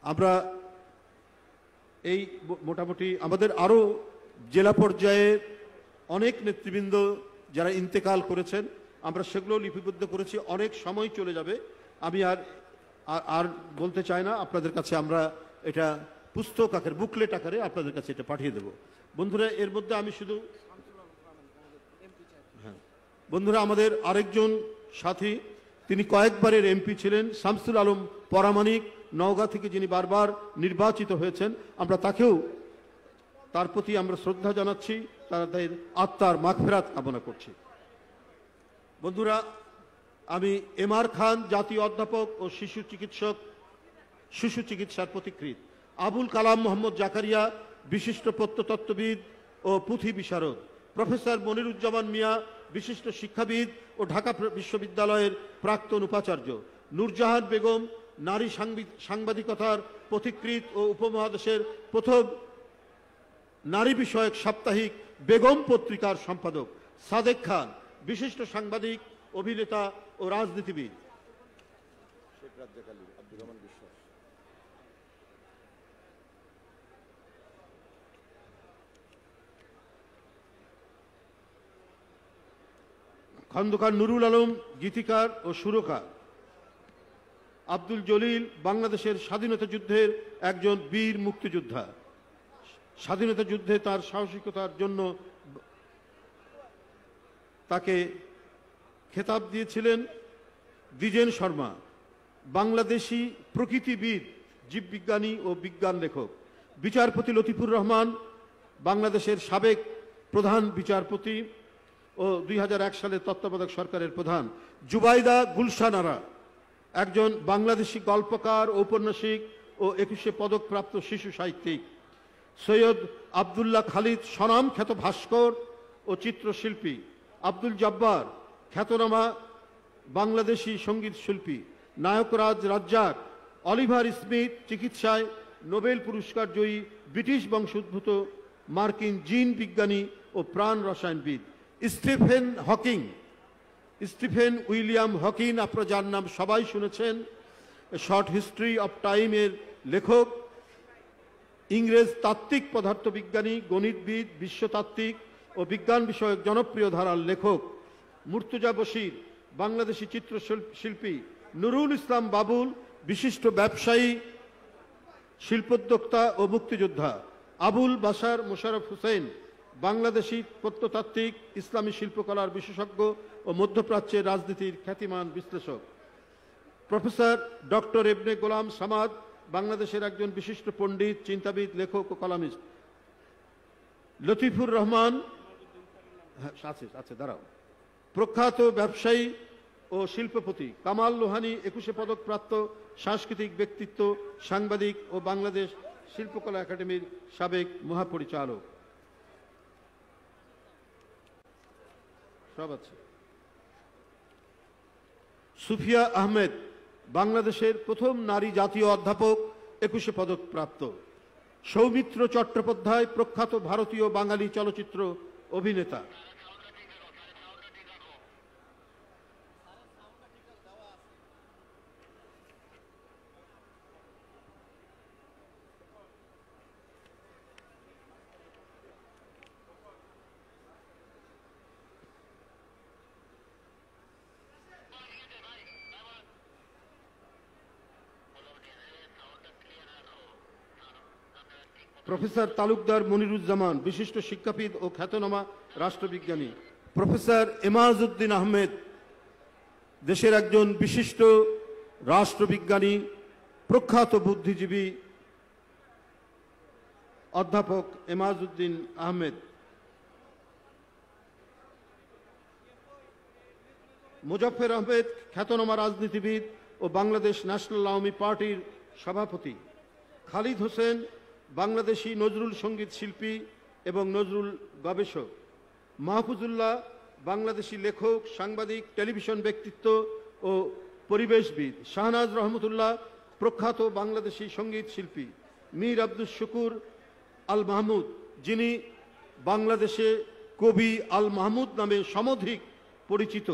আমরা এই মোটামুটি আমাদের আরও জেলা পর্যায়ে অনেক নেতৃবৃন্দ যারা ইন্তেকাল করেছেন আমরা সেগুলো লিপিবদ্ধ করেছি। অনেক সময় চলে যাবে, আমি আর বলতে চাই না। আপনাদের কাছে আমরা এটা পুস্তক আকারে, বুকলেট আকারে আপনাদের কাছে এটা পাঠিয়ে দেব। বন্ধুরা, এর মধ্যে আমি শুধু বন্ধুরা আমাদের আরেকজন সাথী, তিনি কয়েকবারের এমপি ছিলেন, শামসুল আলম পরামানিক, নওগাঁ থেকে, যিনি বারবার নির্বাচিত হয়েছেন। আমরা তাকেও তার প্রতি আমরা শ্রদ্ধা জানাচ্ছি, তাদের আত্মার মাগফিরাত কামনা করছি। বন্ধুরা, আমি এমআর খান, জাতীয় অধ্যাপক ও শিশু চিকিৎসার পথিকৃৎ, আবুল কালাম মোহাম্মদ জাকারিয়া, বিশিষ্ট প্রত্নতত্ত্ববিদ ও পুঁথি বিশারদ, প্রফেসর মনিরুজ্জামান মিয়া, বিশিষ্ট শিক্ষাবিদ ও ঢাকা বিশ্ববিদ্যালয়ের প্রাক্তন উপাচার্য, নূরজাহান বেগম, নারী সাংবাদিকতার পথিকৃৎ ও উপমহাদেশের প্রথম নারী বিষয়ক সাপ্তাহিক বেগম পত্রিকার সম্পাদক, সাদেক খান, বিশিষ্ট সাংবাদিক, অভিনেতা ও রাজনীতিবিদ। খন্দকার নুরুল আলম, গীতিকার ও সুরকার। আব্দুল জলিল, বাংলাদেশের স্বাধীনতা যুদ্ধের একজন বীর মুক্তিযোদ্ধা। স্বাধীনতা যুদ্ধে তার সাহসিকতার জন্য তাকে খেতাব দিয়েছিলেন দ্বিজেন শর্মা। বাংলাদেশি প্রকৃতিবিদ, জীববিজ্ঞানী ও বিজ্ঞান লেখক। বিচারপতি লতিফুর রহমান, বাংলাদেশের সাবেক প্রধান বিচারপতি ও 2001 সালে তত্ত্বাবধায়ক সরকারের প্রধান। জুবাইদা গুলশান আরা, একজন বাংলাদেশি গল্পকার, ঔপন্যাসিক ও 21শে পদকপ্রাপ্ত শিশু সাহিত্যিক। সৈয়দ আবদুল্লাহ খালিদ, স্বনামখ্যাত ভাস্কর ও চিত্রশিল্পী। আব্দুল জব্বার, খ্যাতনামা বাংলাদেশি সঙ্গীত শিল্পী। নায়করাজ রাজ্জাক, অলিভার স্মিথ, চিকিৎসায় নোবেল পুরস্কার জয়ী ব্রিটিশ বংশোদ্ভূত মার্কিন জিন বিজ্ঞানী ও প্রাণ রসায়নবিদ। স্টিফেন উইলিয়াম হকিং, আপনারা যার নাম সবাই শুনেছেন, শর্ট হিস্ট্রি অফ টাইমের লেখক। ইংরেজ তাত্ত্বিক পদার্থবিজ্ঞানী, গণিতবিদ, বিশ্বতাত্ত্বিক ও বিজ্ঞান বিষয়ক জনপ্রিয় ধারার লেখক। মুর্তজা বশির, বাংলাদেশি চিত্রশিল্পী। নুরুল ইসলাম বাবুল, বিশিষ্ট ব্যবসায়ী, শিল্পোদ্যোক্তা ও মুক্তিযোদ্ধা। আবুল বাশার মোশাররফ হোসেন, বাংলাদেশি প্রত্নতাত্ত্বিক, ইসলামী শিল্পকলার বিশেষজ্ঞ ও মধ্যপ্রাচ্যের রাজনীতির খ্যাতিমান বিশ্লেষক। প্রফেসর ডক্টর ইবনে গোলাম সামাদ, বাংলাদেশের একজন বিশিষ্ট পণ্ডিত, চিন্তাবিদ, লেখক ও কলামিস্ট। লতিফুর রহমান, দাঁড়াও, প্রখ্যাত ব্যবসায়ী ও শিল্পপতি। কামাল লোহানী, 21শে পদকপ্রাপ্ত সাংস্কৃতিক ব্যক্তিত্ব, সাংবাদিক ও বাংলাদেশ শিল্পকলা একাডেমির সাবেক মহাপরিচালক। সব আছে। সুফিয়া আহমেদ, বাংলাদেশের প্রথম নারী জাতীয় অধ্যাপক, 21শে পদকপ্রাপ্ত। সৌমিত্র চট্টোপাধ্যায়, প্রখ্যাত ভারতীয় বাঙালি চলচ্চিত্র অভিনেতা। প্রফেসর তালুকদার মনিরুজ্জামান, বিশিষ্ট শিক্ষাবিদ ও খ্যাতনামা রাষ্ট্রবিজ্ঞানী। প্রফেসর এমাজউদ্দিন আহমেদ, দেশের একজন বিশিষ্ট রাষ্ট্রবিজ্ঞানী, প্রখ্যাত বুদ্ধিজীবী অধ্যাপক এমাজউদ্দিন আহমেদ। মুজফফর আহমেদ, খ্যাতনামা রাজনীতিবিদ ও বাংলাদেশ ন্যাশনাল আওয়ামী পার্টির সভাপতি। খালিদ হোসেন, বাংলাদেশি নজরুল সঙ্গীত শিল্পী এবং নজরুল গবেষক। মাহফুজুল্লাহ, বাংলাদেশি লেখক, সাংবাদিক, টেলিভিশন ব্যক্তিত্ব ও পরিবেশবিদ। শাহনাজ রহমতুল্লাহ, প্রখ্যাত বাংলাদেশি সঙ্গীত শিল্পী। মীর আব্দুল শুকুর আল মাহমুদ, যিনি বাংলাদেশে কবি আল মাহমুদ নামে সমধিক পরিচিত।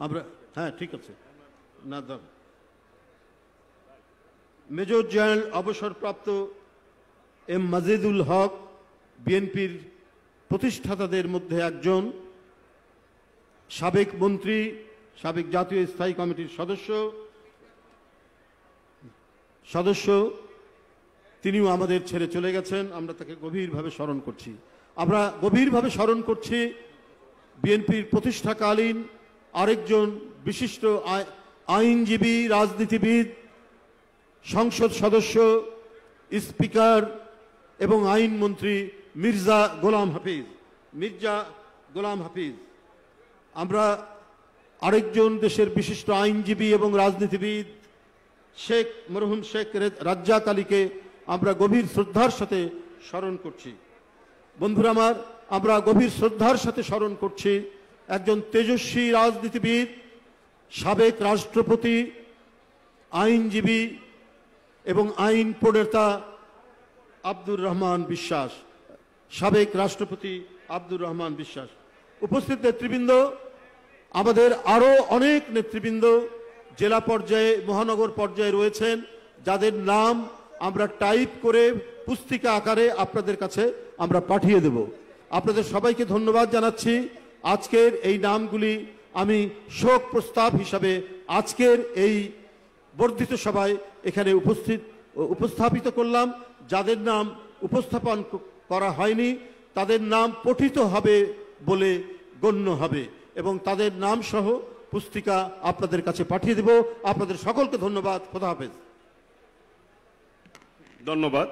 আমরা ঠিক আছে না দাও। মেজর জেনারেল অবসরপ্রাপ্ত এম মাজেদুল হক, বিএনপির প্রতিষ্ঠাতাদের মধ্যে একজন, সাবেক মন্ত্রী, সাবেক জাতীয় স্থায়ী কমিটির সদস্য। তিনিও আমাদের ছেড়ে চলে গেছেন, আমরা তাকে গভীরভাবে স্মরণ করছি। আমরা গভীরভাবে স্মরণ করছি বিএনপির প্রতিষ্ঠাকালীন আরেকজন বিশিষ্ট আইনজীবী, রাজনীতিবিদ, সংসদ সদস্য, স্পিকার এবং আইনমন্ত্রী মির্জা গোলাম হাফিজ। আমরা আরেকজন দেশের বিশিষ্ট আইনজীবী এবং রাজনীতিবিদ মরহুম শেখ রাজ্জাক আলীকে আমরা গভীর শ্রদ্ধার সাথে স্মরণ করছি। বন্ধুরা আমার, আমরা গভীর শ্রদ্ধার সাথে স্মরণ করছি একজন তেজস্বী রাজনীতিবিদ, সাবেক রাষ্ট্রপতি, আইনজীবী এবং আইন প্রণেতা আব্দুর রহমান বিশ্বাস, সাবেক রাষ্ট্রপতি আব্দুর রহমান বিশ্বাস। উপস্থিত নেতৃবৃন্দ, আমাদের আরও অনেক নেতৃবৃন্দ জেলা পর্যায়ে, মহানগর পর্যায়ে রয়েছেন, যাদের নাম আমরা টাইপ করে পুস্তিকা আকারে আপনাদের কাছে আমরা পাঠিয়ে দেব। আপনাদের সবাইকে ধন্যবাদ জানাচ্ছি। আজকের এই নামগুলি আমি শোক প্রস্তাব হিসাবে আজকের এই বর্ধিত সভায় এখানে উপস্থাপিত করলাম। যাদের নাম উপস্থাপন করা হয়নি তাদের নাম পঠিত হবে বলে গণ্য হবে এবং তাদের নাম সহ পুস্তিকা আপনাদের কাছে পাঠিয়ে দেব। আপনাদের সকলকে ধন্যবাদ। খোদা হাফেজ। ধন্যবাদ।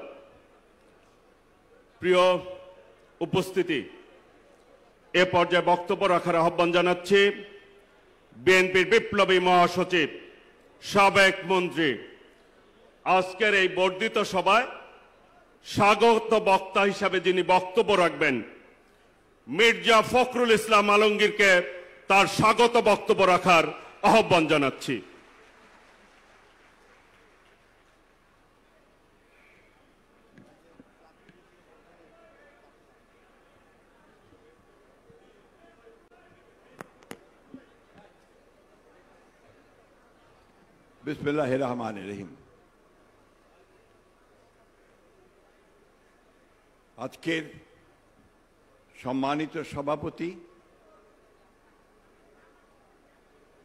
প্রিয় উপস্থিতি, এ পর্যায়ে বক্তব্য রাখার আহ্বান জানাচ্ছি বিএনপির বিপ্লবী মহাসচিব, সাবেক মন্ত্রী, আজকের এই বর্ধিত সভায় স্বাগত বক্তা হিসাবে যিনি বক্তব্য রাখবেন, মির্জা ফখরুল ইসলাম আলমগীরকে তার স্বাগত বক্তব্য রাখার আহ্বান জানাচ্ছি। বিসমিল্লাহির রহমানির রহিম। আজকের সম্মানিত সভাপতি,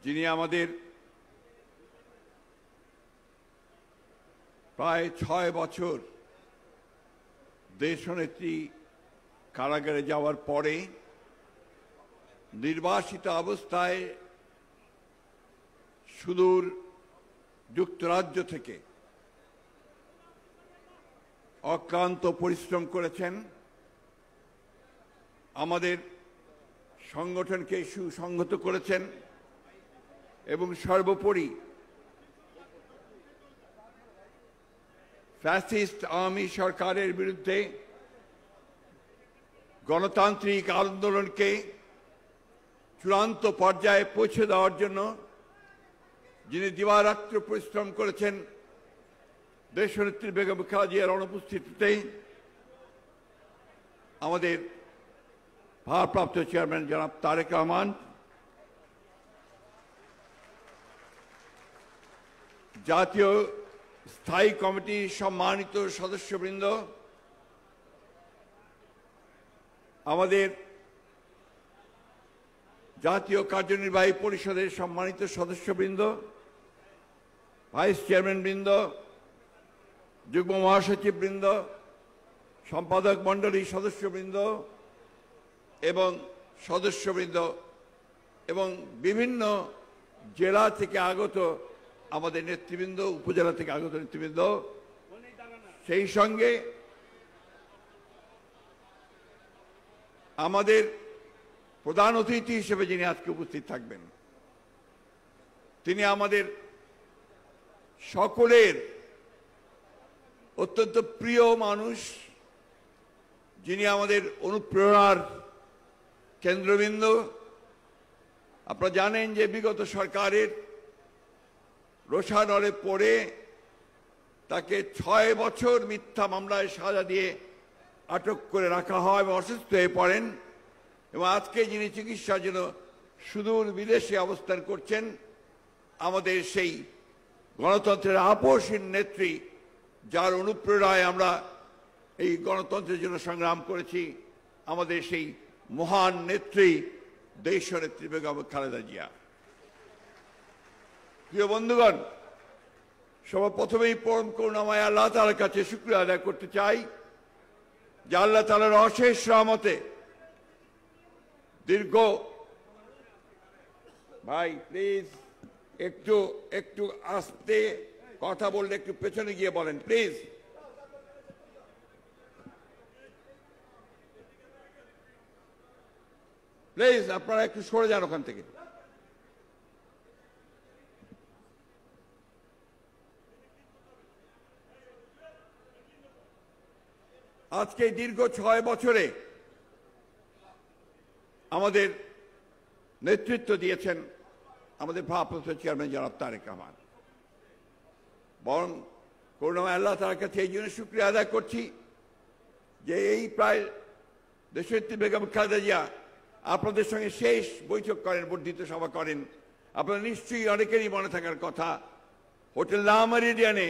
যিনি আমাদের প্রায় 6 বছর দেশনেত্রী কারাগারে যাওয়ার পরে নির্বাসিত অবস্থায় সুদূর যুক্তরাজ্য থেকে অক্লান্ত পরিশ্রম করেছেন, আমাদের সংগঠনকে সুসংহত করেছেন এবং সর্বোপরি ফ্যাসিস্ট আওয়ামী সরকারের বিরুদ্ধে গণতান্ত্রিক আন্দোলনকে চূড়ান্ত পর্যায়ে পৌঁছে দেওয়ার জন্য যিনি দিবারাত্র পরিশ্রম করেছেন, দেশনেত্রী বেগম খালেদা জিয়ার অনুপস্থিতিতে আমাদের ভারপ্রাপ্ত চেয়ারম্যান জনাব তারেক রহমান, জাতীয় স্থায়ী কমিটির সম্মানিত সদস্যবৃন্দ, আমাদের জাতীয় কার্যনির্বাহী পরিষদের সম্মানিত সদস্যবৃন্দ, ভাইস চেয়ারম্যান বৃন্দ, যুগ্ম মহাসচিব বৃন্দ, সম্পাদক মণ্ডলী সদস্যবৃন্দ এবং সদস্যবৃন্দ এবং বিভিন্ন জেলা থেকে আগত আমাদের নেতৃবৃন্দ, উপজেলা থেকে আগত নেতৃবৃন্দ, সেই সঙ্গে আমাদের প্রধান অতিথি হিসেবে যিনি আজকে উপস্থিত থাকবেন, তিনি আমাদের সকলের অত্যন্ত প্রিয় মানুষ, যিনি আমাদের অনুপ্রেরণার কেন্দ্রবিন্দু। আপনারা জানেন যে বিগত সরকারের রোষানলে পড়ে তাকে 6 বছর মিথ্যা মামলায় সাজা দিয়ে আটক করে রাখা হয় এবং অসুস্থ হয়ে পড়েন এবং আজকে যিনি চিকিৎসার জন্য সুদূর বিদেশে অবস্থান করছেন, আমাদের সেই গণতন্ত্রের আপসহীন নেত্রী, যার অনুপ্রেরণায় আমরা এই গণতন্ত্রের জন্য সংগ্রাম করেছি, আমাদের সেই মহান নেত্রী দেশনেত্রী বেগম খালেদা জিয়া। প্রিয় বন্ধুগণ, সবার প্রথমেই পরম করুণাময় আল্লাহ তাআলার কাছে শুকরিয়া আদায় করতে চাই যে আল্লাহ তাআলার অশেষ রহমতে দীর্ঘ ভাই প্লিজ একটু একটু আস্তে কথা বললে একটু পেছনে গিয়ে বলেন প্লিজ। প্লিজ আপনারা একটু সরে যান ওখান থেকে। আজকে দীর্ঘ 6 বছরে আমাদের নেতৃত্ব দিয়েছেন আমাদের ভারপ্রাপ্ত চেয়ারম্যান জনাব তারেক রহমান। বরং করুণাময় আল্লাহ তাআলার কাছে এই জন্য শুকরিয়া আদায় করছি যে এই প্রায় দেশনেত্রী বেগম খালেদা জিয়া আপনাদের সঙ্গে শেষ বৈঠক করেন, বর্ধিত সভা করেন। আপনাদের নিশ্চয়ই অনেকেরই মনে থাকার কথা, হোটেল লা মেরিডিয়ানে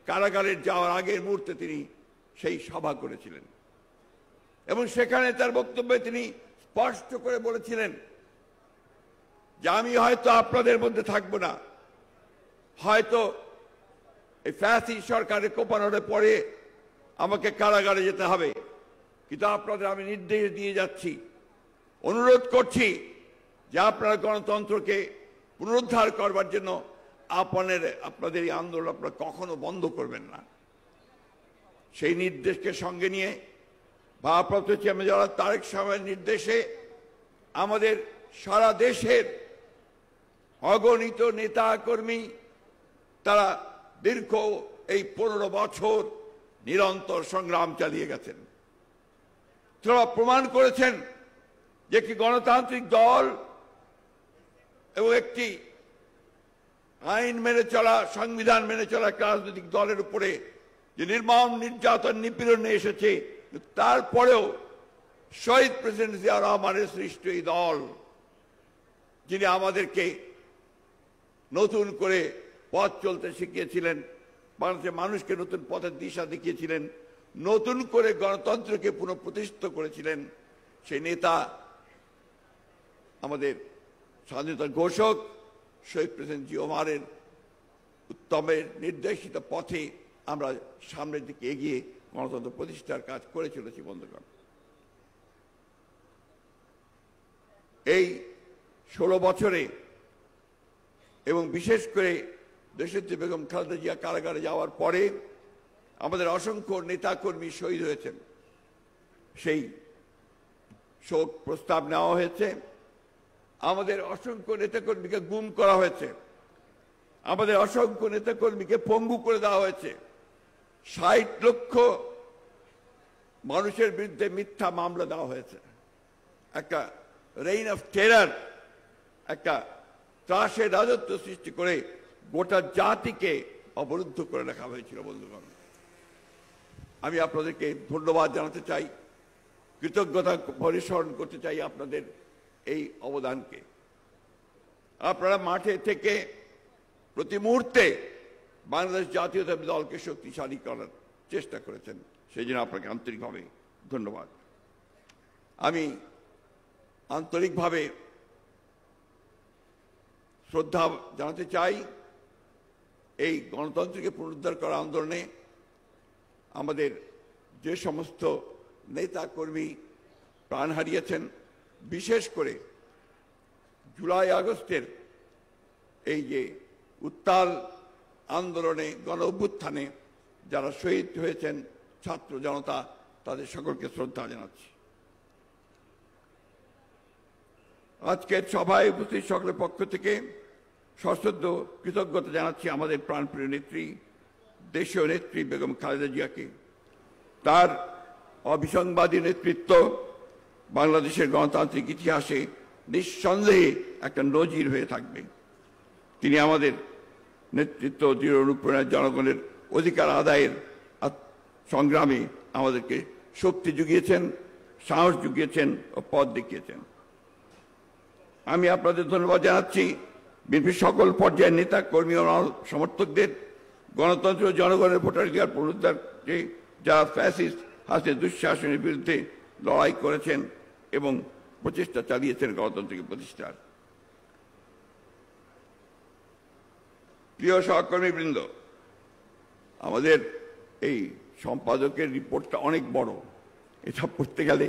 কারাগারের যাওয়ার আগের মুহূর্তে তিনি সেই সভা করেছিলেন এবং সেখানে তার বক্তব্যে তিনি স্পষ্ট করে বলেছিলেন যে আমি হয়তো আপনাদের মধ্যে থাকবো না, হয়তো এই ফ্যাসিস্ট সরকারের কোপানোর পরে আমাকে কারাগারে যেতে হবে, কিন্তু আপনাদের আমি নির্দেশ দিয়ে যাচ্ছি, অনুরোধ করছি যে আপনারা গণতন্ত্রকে পুনরুদ্ধার করবার জন্য আপনাদের এই আন্দোলন আপনারা কখনো বন্ধ করবেন না। সেই নির্দেশকে সঙ্গে নিয়ে ভারপ্রাপ্ত চেয়ারম্যান জনাব তারেক রহমানের নির্দেশে আমাদের সারা দেশের অগণিত নেতা কর্মী তারা দীর্ঘ এই 15 বছর নিরন্তর সংগ্রাম চালিয়ে গেছেন। তারা প্রমাণ করেছেন যে একটি গণতান্ত্রিক দল এবং একটি আইন মেনে চলা, সংবিধান মেনে চলা একটা রাজনৈতিক দলের উপরে যে নির্মম নির্যাতন নিপীড়নে এসেছে, তারপরেও শহীদ প্রেসিডেন্ট জিয়া রহমানের সৃষ্ট এই দল, যিনি আমাদেরকে নতুন করে পথ চলতে শিখিয়েছিলেন, বাংলাদেশের মানুষকে নতুন পথের দিশা দেখিয়েছিলেন, নতুন করে গণতন্ত্রকে পুনঃপ্রতিষ্ঠিত করেছিলেন, সেই নেতা আমাদের স্বাধীনতার ঘোষক শহীদ প্রেসিডেন্ট জিয়া রহমানের উত্তমের নির্দেশিত পথে আমরা সামনের দিকে এগিয়ে গণতন্ত্র প্রতিষ্ঠার কাজ করে চলেছি। বন্ধুগণ, এই 16 বছরে এবং বিশেষ করে দেশনেত্রী বেগম খালেদা জিয়া কারাগারে যাওয়ার পরে আমাদের অসংখ্য নেতাকর্মী শহীদ হয়েছেন। সেই শোক প্রস্তাব নেওয়া হয়েছে। আমাদের অসংখ্য নেতাকর্মীকে গুম করা হয়েছে, আমাদের অসংখ্য নেতাকর্মীকে পঙ্গু করে দেওয়া হয়েছে, 60 লক্ষ মানুষের বিরুদ্ধে মিথ্যা মামলা দেওয়া হয়েছে। একটা রেইন অফ টেরার, একটা ত্রাসের রাজত্ব সৃষ্টি করে গোটা জাতিকে অবরুদ্ধ করে রাখা হয়েছিল। বন্ধুগণ, আমি আপনাদেরকে ধন্যবাদ জানাতে চাই, কৃতজ্ঞতা পরিস্মরণ করতে চাই আপনাদের এই অবদানকে। আপনারা মাঠে থেকে প্রতি মুহূর্তে বাংলাদেশ জাতীয়তাবাদী দলকে শক্তিশালী করার চেষ্টা করেছেন, সেই জন্য আপনাকে আন্তরিকভাবে ধন্যবাদ। আমি আন্তরিকভাবে শ্রদ্ধা জানাতে চাই এই গণতন্ত্রকে পুনরুদ্ধার করার আন্দোলনে আমাদের যে সমস্ত নেতা কর্মী প্রাণ হারিয়েছেন, বিশেষ করে জুলাই আগস্টের এই যে উত্তাল আন্দোলনে, গণ অভ্যুত্থানে যারা শহীদ হয়েছেন, ছাত্র জনতা, তাদের সকলকে শ্রদ্ধা জানাচ্ছি। আজকের সভায় উপস্থিত সকলের পক্ষ থেকে সশ্রদ্ধ কৃতজ্ঞতা জানাচ্ছি আমাদের প্রাণপ্রিয় নেত্রী, দেশীয় নেত্রী বেগম খালেদা জিয়াকে। তার অবিসংবাদী নেতৃত্ব বাংলাদেশের গণতান্ত্রিক ইতিহাসে নিঃসন্দেহে একটা নজির হয়ে থাকবে। তিনি আমাদের নেতৃত্ব দৃঢ় অনুপ্রেরণায় জনগণের অধিকার আদায়ের সংগ্রামে আমাদেরকে শক্তি জুগিয়েছেন, সাহস জুগিয়েছেন ও পথ দেখিয়েছেন। আমি আপনাদের ধন্যবাদ জানাচ্ছি বিএনপির সকল পর্যায়ের নেতা কর্মী ও সমর্থকদের। গণতন্ত্র ও জনগণের ভোটাধিকার পুনরুদ্ধারে যারা ফ্যাসিস্ট হাসিনার দুঃশাসনের বিরুদ্ধে লড়াই করেছেন এবং প্রচেষ্টা চালিয়েছেন গণতন্ত্রকে প্রতিষ্ঠার। প্রিয় সহকর্মীবৃন্দ, আমাদের এই সম্পাদকের রিপোর্টটা অনেক বড়, এটা পড়তে গেলে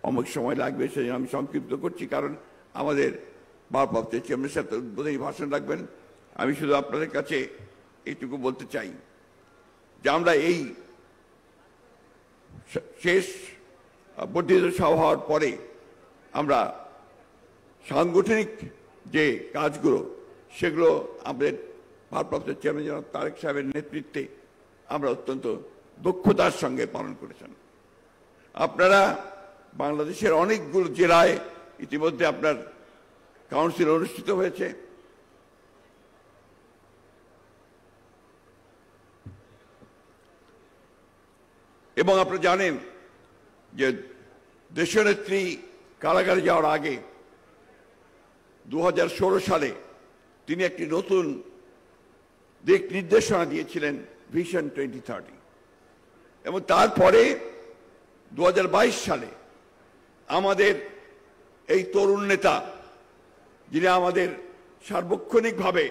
অনেক সময় লাগবে, সেজন্য আমি সংক্ষিপ্ত করছি, কারণ আমাদের ভারপ্রাপ্ত চেয়ারম্যান সাহেব উদ্বোধনী ভাষণ রাখবেন। আমি শুধু আপনাদের কাছে এইটুকু বলতে চাই যে আমরা এই শেষ বর্ধিত সভা হওয়ার পরে আমরা সাংগঠনিক যে কাজগুলো সেগুলো আমাদের ভারপ্রাপ্ত চেয়ারম্যান জনাব তারেক সাহেবের নেতৃত্বে আমরা অত্যন্ত দক্ষতার সঙ্গে পালন করেছেন। আপনারা বাংলাদেশের অনেকগুলো জেলায় ইতিমধ্যে আপনার কাউন্সিল অনুষ্ঠিত হয়েছে। এবং আপনারা জানেন যে দেশনেত্রী কারাগারে যাওয়ার আগে 2016 সালে তিনি একটি নতুন দিক নির্দেশনা দিয়েছিলেন ভিশন 2030 এবং তারপরে 2022 সালে আমাদের এই তরুণ নেতা যিনি আমাদের সার্বক্ষণিকভাবে